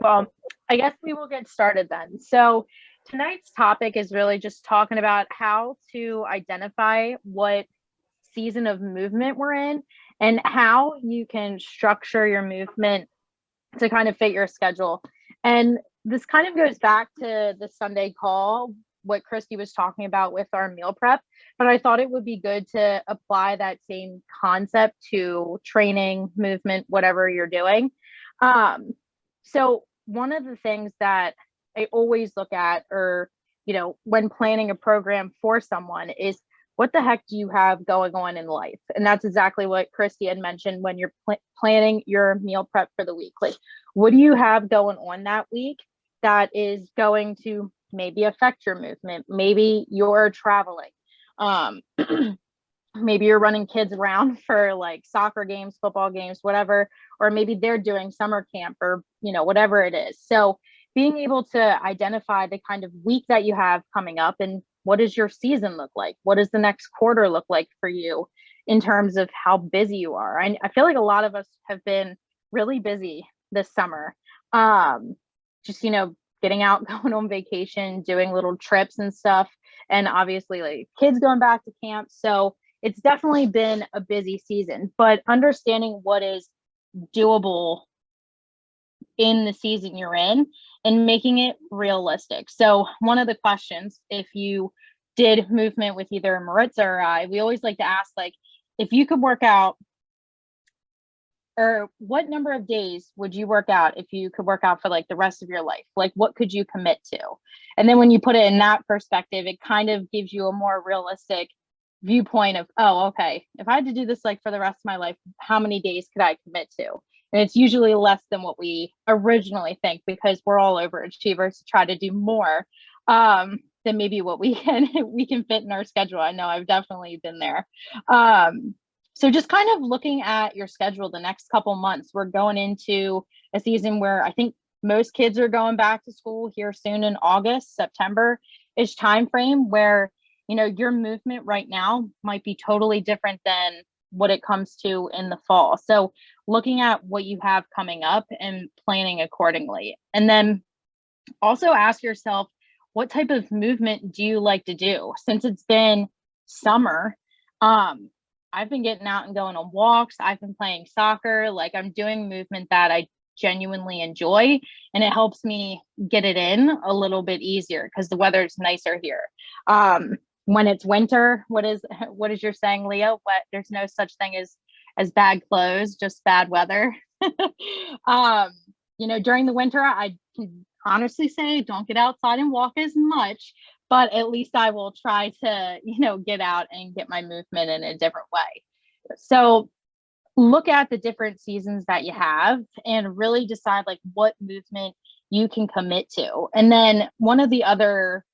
Well, I guess we will get started then. So, tonight's topic is really just talking about how to identify what season of movement we're in and how you can structure your movement to kind of fit your schedule. And this kind of goes back to the Sunday call, what Christy was talking about with our meal prep. But I thought it would be good to apply that same concept to training, movement, whatever you're doing. Um, so one of the things that I always look at, or when planning a program for someone, is what the heck do you have going on in life? And that's exactly what Christy had mentioned when you're planning your meal prep for the week. Like, what do you have going on that week that is going to maybe affect your movement? Maybe you're traveling. Um, maybe you're running kids around for like soccer games, football games, whatever, or maybe they're doing summer camp or, whatever it is. So being able to identify the kind of week that you have coming up and what does your season look like? What does the next quarter look like for you in terms of how busy you are? I feel like a lot of us have been really busy this summer. Just, getting out, going on vacation, doing little trips and stuff. And obviously like kids going back to camp. So it's definitely been a busy season, but understanding what is doable in the season you're in and making it realistic. So one of the questions, if you did movement with either Maritza or I, we always like to ask, like, if you could work out, or what number of days would you work out if you could work out for like the rest of your life? Like, what could you commit to? And then when you put it in that perspective, it kind of gives you a more realistic viewpoint of, oh, okay, if I had to do this like for the rest of my life, how many days could I commit to? And it's usually less than what we originally think because we're all overachievers to try to do more than maybe what we can fit in our schedule. I know I've definitely been there. So just kind of looking at your schedule the next couple months, we're going into a season where I think most kids are going back to school here soon in August, September-ish timeframe, where your movement right now might be totally different than what it comes to in the fall. So looking at what you have coming up and planning accordingly. And then also ask yourself, what type of movement do you like to do? Since it's been summer, I've been getting out and going on walks. I've been playing soccer. Like, I'm doing movement that I genuinely enjoy, and it helps me get it in a little bit easier because the weather's nicer here. When it's winter, what is your saying, Leo? There's no such thing as bad clothes, just bad weather. During the winter, I can honestly say don't get outside and walk as much, but at least I will try to, get out and get my movement in a different way. So look at the different seasons that you have and really decide like what movement you can commit to. And then one of the other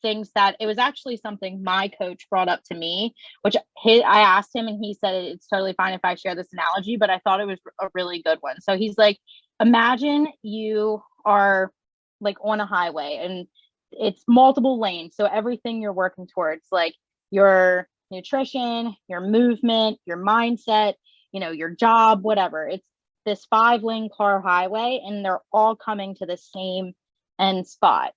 things that it was actually something my coach brought up to me, which I asked him and he said it's totally fine if I share this analogy, but I thought it was a really good one. So he's like, imagine you are like on a highway and it's multiple lanes. So everything you're working towards, like your nutrition, your movement, your mindset, your job, whatever. It's this 5-lane car highway and they're all coming to the same end spot.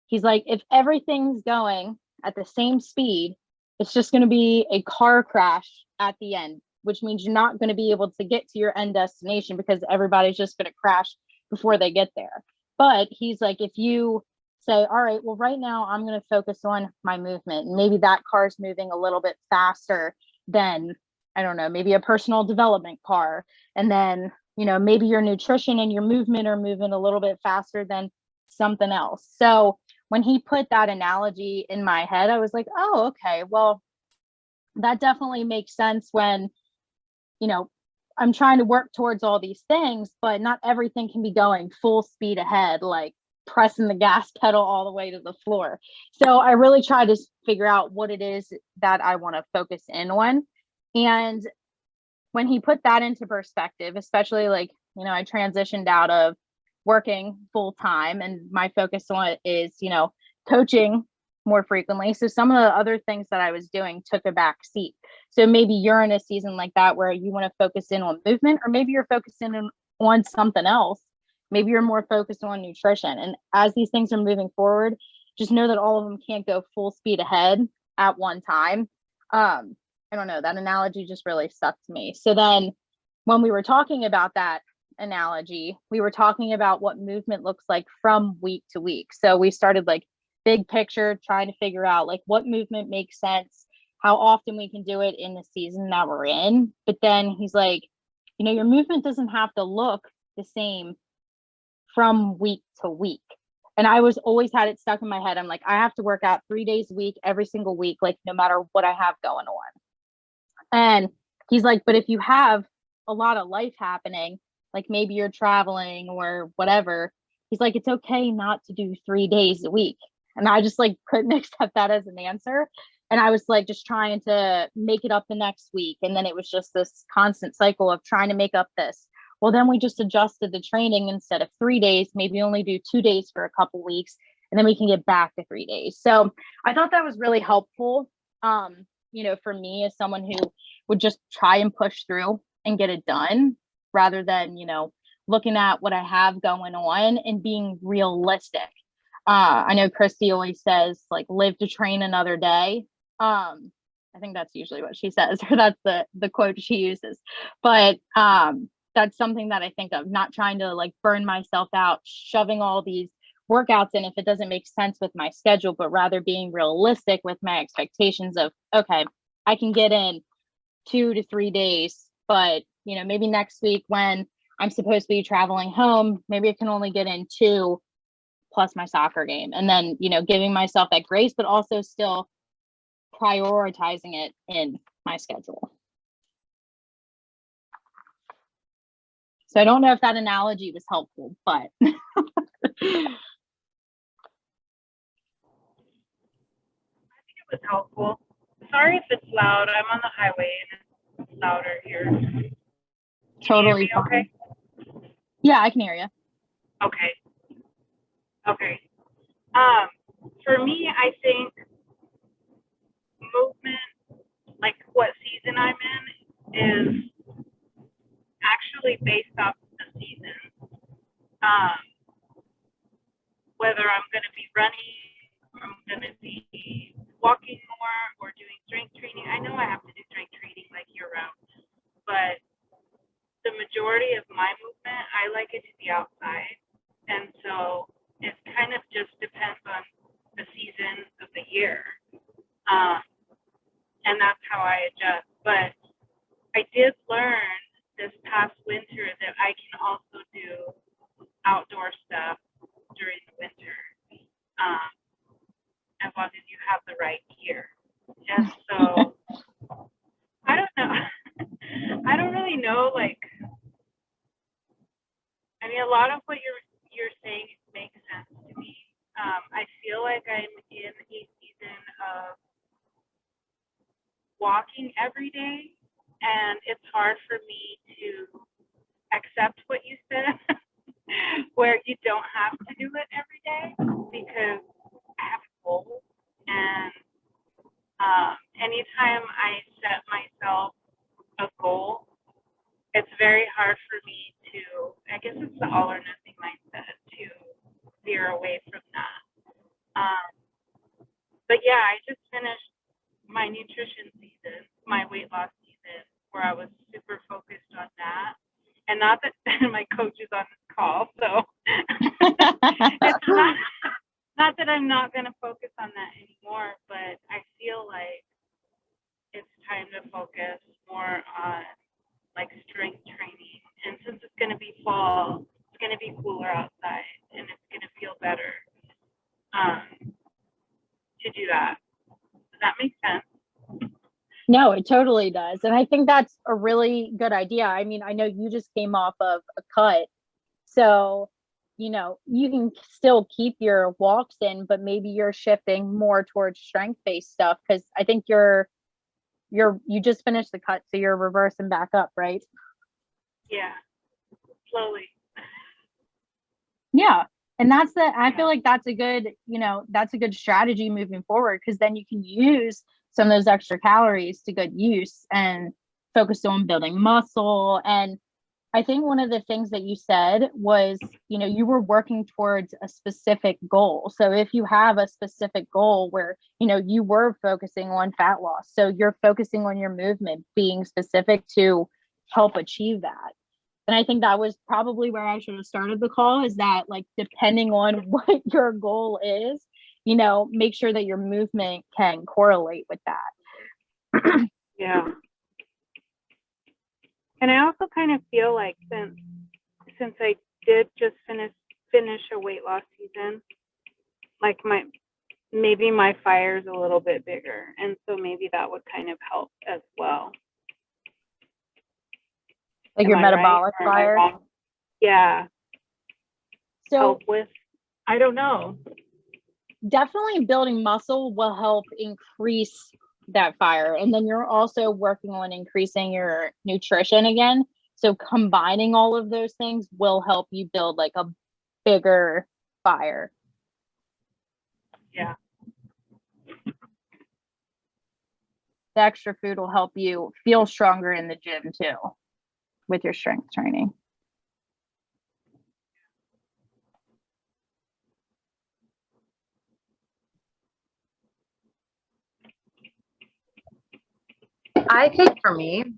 He's like, if everything's going at the same speed, it's just going to be a car crash at the end, which means you're not going to be able to get to your end destination because everybody's just going to crash before they get there. But he's like, if you say, all right, well, right now I'm going to focus on my movement. Maybe that car's moving a little bit faster than, I don't know, maybe a personal development car. And then, maybe your nutrition and your movement are moving a little bit faster than something else. So when he put that analogy in my head, I was like, oh, okay, well, that definitely makes sense when, I'm trying to work towards all these things, but not everything can be going full speed ahead, like pressing the gas pedal all the way to the floor. So I really try to figure out what it is that I want to focus in on. And when he put that into perspective, especially like, I transitioned out of working full time and my focus on it is, coaching more frequently. So some of the other things that I was doing took a back seat. So maybe you're in a season like that where you want to focus in on movement, or maybe you're focusing on something else. Maybe you're more focused on nutrition. And as these things are moving forward, just know that all of them can't go full speed ahead at one time. I don't know, that analogy just really stuck to me. So then when we were talking about that analogy, we were talking about what movement looks like from week to week. So we started like big picture, trying to figure out like what movement makes sense, how often we can do it in the season that we're in. But then he's like, you know, your movement doesn't have to look the same from week to week. And I was always had it stuck in my head. I'm like, I have to work out 3 days a week, every single week, like no matter what I have going on. And he's like, but if you have a lot of life happening, like maybe you're traveling or whatever, he's like, it's okay not to do 3 days a week. And I just like couldn't accept that as an answer. And I was like just trying to make it up the next week. And then it was just this constant cycle of trying to make up this. Well, then we just adjusted the training instead of 3 days, maybe only do 2 days for a couple weeks, and then we can get back to 3 days. So I thought that was really helpful, you know, for me as someone who would just try and push through and get it done rather than, you know, looking at what I have going on and being realistic. I know Christy always says like live to train another day. I think that's usually what she says, or that's the quote she uses. But that's something that I think of, not trying to like burn myself out, shoving all these workouts in if it doesn't make sense with my schedule, but rather being realistic with my expectations of, okay, I can get in 2 to 3 days, but you know, maybe next week when I'm supposed to be traveling home, maybe I can only get in 2 plus my soccer game. And then, you know, giving myself that grace, but also still prioritizing it in my schedule. So I don't know if that analogy was helpful, but it was helpful. Sorry if it's loud. I'm on the highway and it's louder here. Totally fine. Okay? Yeah, I can hear you. Okay. For me, I think movement, like what season I'm in, is actually based off the season. Whether I'm going to be running, or I'm going to be walking more, or doing strength training. I know I have to do strength training like year round, but the majority of my movement, I like it to be outside. And so it kind of just depends on the season of the year. And that's how I adjust. But I did learn this past winter that I can also do outdoor stuff during the winter, as long as you have the right gear. And so I don't know. I don't really know, like, I mean, a lot of what you're saying makes sense to me. I feel like I'm in a season of walking every day, and it's hard for me to accept what you said, where you don't have to do it every day, because I have a goal. And anytime I set myself a goal, it's very hard for me to, I guess it's the all or nothing mindset, to veer away from that. But yeah, I just finished my nutrition season, my weight loss season, where I was super focused on that. And not that my coach is on this call, so it's not that I'm not going to focus on that anymore, but I feel like it's time to focus more on like strength training. And since it's going to be fall, it's going to be cooler outside, and it's going to feel better to do that. Does that make sense? No, it totally does. And I think that's a really good idea. I mean, I know you just came off of a cut, so, you know, you can still keep your walks in, but maybe you're shifting more towards strength-based stuff, because I think you just finished the cut, so you're reversing back up, right? Yeah, slowly. Yeah. And I feel like that's a good, you know, that's a good strategy moving forward, because then you can use some of those extra calories to good use and focus on building muscle. And I think one of the things that you said was, you were working towards a specific goal. So if you have a specific goal where, you were focusing on fat loss, so you're focusing on your movement being specific to help achieve that. And I think that was probably where I should have started the call, is that, like, depending on what your goal is, make sure that your movement can correlate with that. Yeah. And I also kind of feel like since I did just finish a weight loss season, like maybe my fire's a little bit bigger, and so maybe that would kind of help as well. Like your metabolic fire? Yeah. So help with, I don't know. Definitely building muscle will help increase that fire. And then you're also working on increasing your nutrition again. So combining all of those things will help you build like a bigger fire. Yeah. The extra food will help you feel stronger in the gym too, with your strength training. I think for me,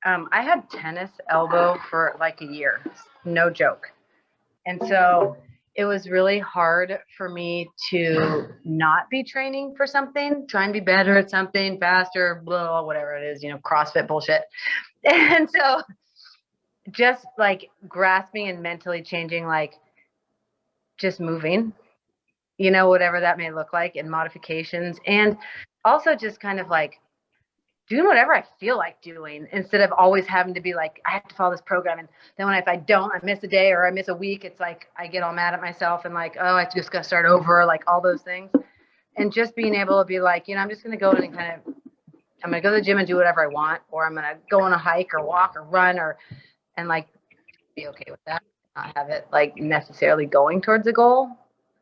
I had tennis elbow for like a year, no joke. And so it was really hard for me to not be training for something, try and be better at something, faster, blah, whatever it is, CrossFit bullshit. And so just like grasping and mentally changing, like just moving, whatever that may look like, and modifications. And also just kind of like doing whatever I feel like doing, instead of always having to be like, I have to follow this program. And then if I don't, I miss a day or I miss a week, it's like, I get all mad at myself and like, oh, I just got to start over, like all those things. And just being able to be like, I'm just going to go in and I'm going to go to the gym and do whatever I want, or I'm going to go on a hike or walk or run and like be okay with that. Not have it like necessarily going towards a goal,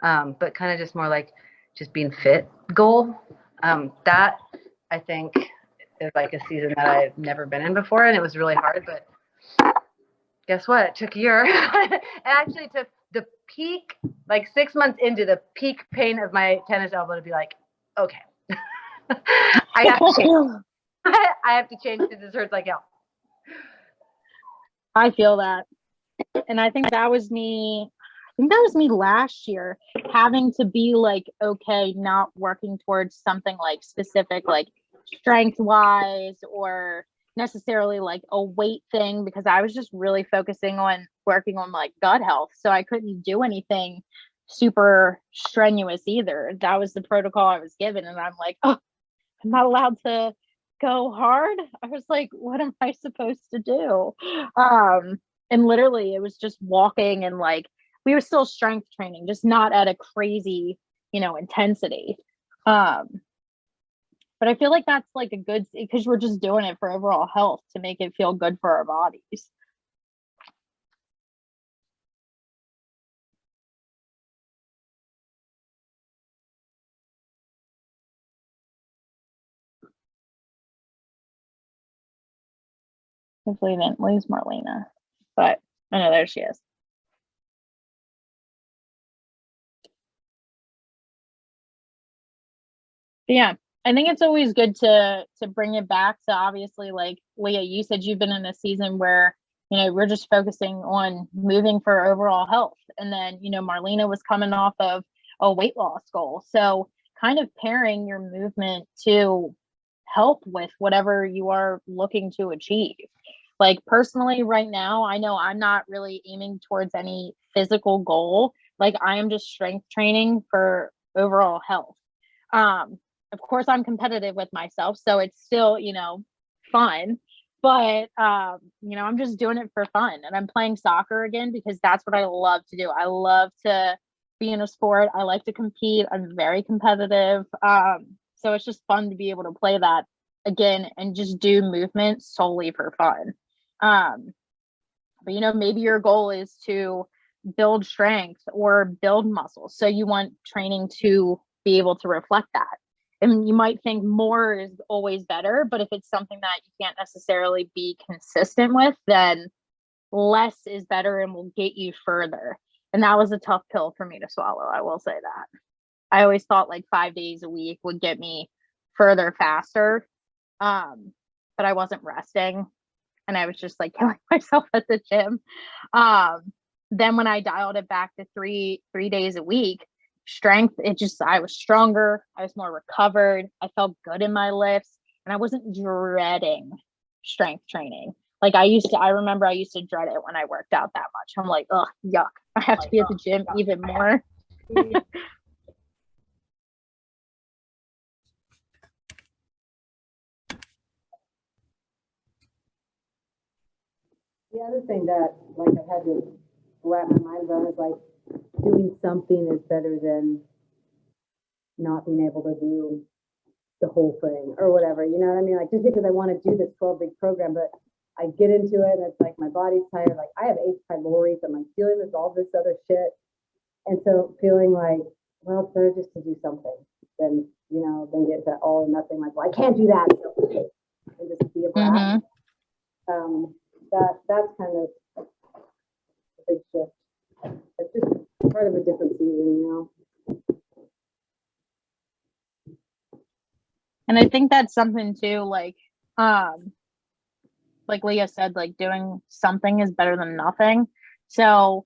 but kind of just more like just being fit goal. That I think is like a season that I've never been in before, and it was really hard, but guess what? It took a year. It actually took the peak, like 6 months into the peak pain of my tennis elbow to be like, okay, I have to change. I have to change because this hurts like hell. I feel that. And I think that was me. I think that was me last year, having to be like, okay, not working towards something like specific, like strength wise or necessarily like a weight thing, because I was just really focusing on working on like gut health. So I couldn't do anything super strenuous either. That was the protocol I was given. And I'm like, oh, I'm not allowed to go hard. I was like, what am I supposed to do? And literally it was just walking, and like we were still strength training, just not at a crazy, intensity. But I feel like that's like a good, because we're just doing it for overall health to make it feel good for our bodies. Hopefully I didn't lose Marlena, but I know there she is. But yeah, I think it's always good to bring it back to, obviously, like Leah, you said you've been in a season where, we're just focusing on moving for overall health. And then, Marlena was coming off of a weight loss goal. So kind of pairing your movement to help with whatever you are looking to achieve. Like personally, right now, I know I'm not really aiming towards any physical goal. Like I am just strength training for overall health. Of course I'm competitive with myself, so it's still, fun, but I'm just doing it for fun. And I'm playing soccer again because that's what I love to do. I love to be in a sport. I like to compete. I'm very competitive. So it's just fun to be able to play that again and just do movement solely for fun. But maybe your goal is to build strength or build muscle, so you want training to be able to reflect that. And you might think more is always better, but if it's something that you can't necessarily be consistent with, then less is better and will get you further. And that was a tough pill for me to swallow. I will say that. I always thought like 5 days a week would get me further faster. But I wasn't resting and I was just like killing myself at the gym. Then when I dialed it back to three days a week, strength, I was stronger. I was more recovered. I felt good in my lifts and I wasn't dreading strength training. Like I remember I used to dread it when I worked out that much. I'm like, oh, yuck. I have to be at the gym even more. The other thing that like I've had to wrap my mind around is like doing something is better than not being able to do the whole thing or whatever. You know what I mean? Like just because I want to do this 12-week program, but I get into it and it's like my body's tired. Like I have H. pylori, so I'm like dealing with all this other shit. And so feeling like, well, it's better just to do something than, you know, than get that all or nothing. Like, well, I can't do that. So, and just be a brat. That's kind of a big shift. It's just part of a different season, you know. And I think that's something too, like Leah said, like doing something is better than nothing. So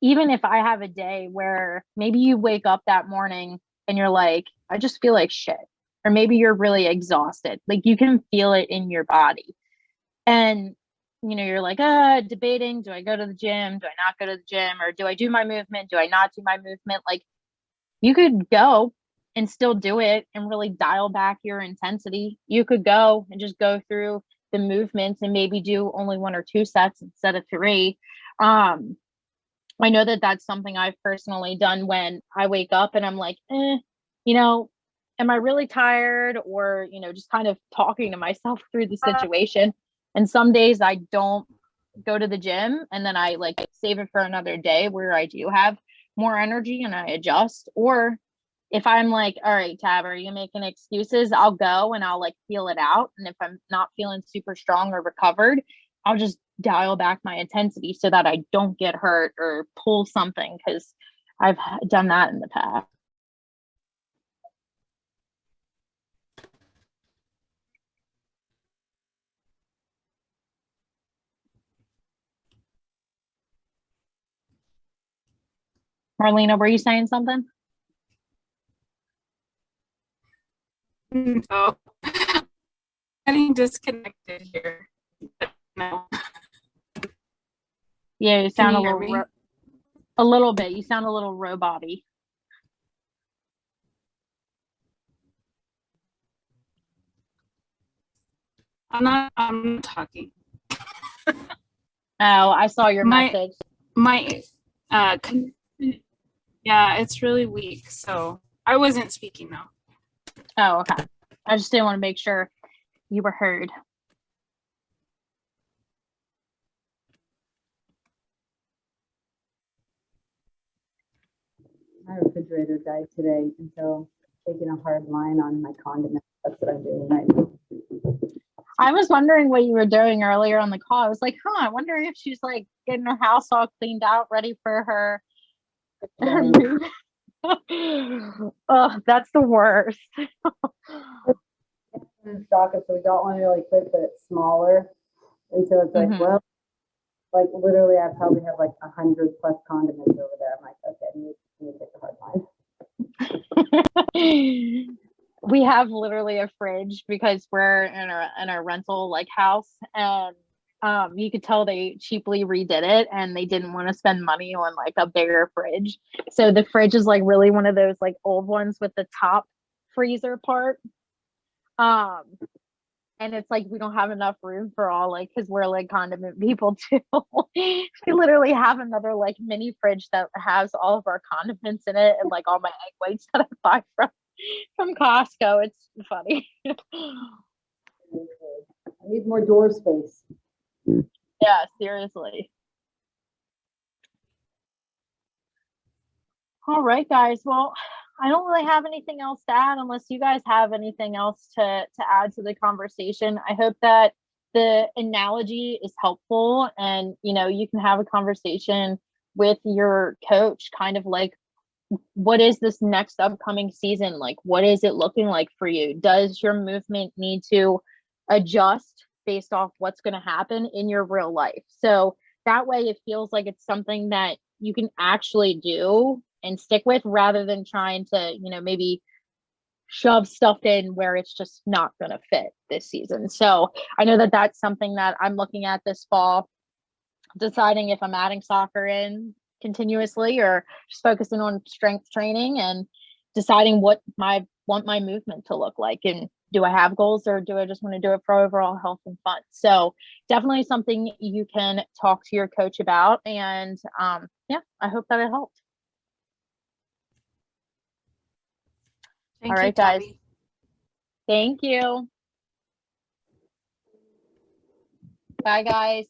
even if I have a day where maybe you wake up that morning and you're like, I just feel like shit, or maybe you're really exhausted, like you can feel it in your body. And, you know, you're like, debating, do I go to the gym? Do I not go to the gym? Or do I do my movement? Do I not do my movement? Like you could go and still do it and really dial back your intensity. You could go and just go through the movements and maybe do only 1 or 2 sets instead of 3. I know that that's something I've personally done when I wake up and I'm like, you know, am I really tired? Or, you know, just kind of talking to myself through the situation. And some days I don't go to the gym and then I like save it for another day where I do have more energy and I adjust. Or if I'm like, all right, Tab, are you making excuses? I'll go and I'll like feel it out. And if I'm not feeling super strong or recovered, I'll just dial back my intensity so that I don't get hurt or pull something, because I've done that in the past. Marlena, were you saying something? No. Getting disconnected here. No. Yeah, you sound a little bit. You sound a little robot-y. I'm not talking. Oh, I saw your message. Yeah, it's really weak. So I wasn't speaking though. Oh, okay. I just didn't want to make sure you were heard. My refrigerator died today, and so I'm taking a hard line on my condiments. That's what I'm doing right now. I was wondering what you were doing earlier on the call. I was like, I wonder if she's like getting her house all cleaned out, ready for her move. Oh, that's the worst. Stock it, so we got one really quick, but it's smaller, and so it's like, well, like literally, I probably have like 100+ condiments over there. I'm like, okay, I need to take a hard line. We have literally a fridge because we're in a rental like house, and you could tell they cheaply redid it and they didn't want to spend money on like a bigger fridge. So the fridge is like really one of those like old ones with the top freezer part. And it's like we don't have enough room for all, like, because we're like condiment people too. We literally have another like mini fridge that has all of our condiments in it and like all my egg whites that I buy from Costco. It's funny. I need more door space. Yeah, seriously. All right, guys. Well, I don't really have anything else to add unless you guys have anything else to add to the conversation. I hope that the analogy is helpful, and you can have a conversation with your coach, kind of like, what is this next upcoming season like? What is it looking like for you? Does your movement need to adjust based off what's going to happen in your real life? So that way it feels like it's something that you can actually do and stick with, rather than trying to maybe shove stuff in where it's just not going to fit this season. So I know that that's something that I'm looking at this fall, deciding if I'm adding soccer in continuously or just focusing on strength training, and deciding what I want my movement to look like. And do I have goals, or do I just want to do it for overall health and fun? So definitely something you can talk to your coach about. And yeah, I hope that it helped. Thank All you, right, guys. Gabby. Thank you. Bye, guys.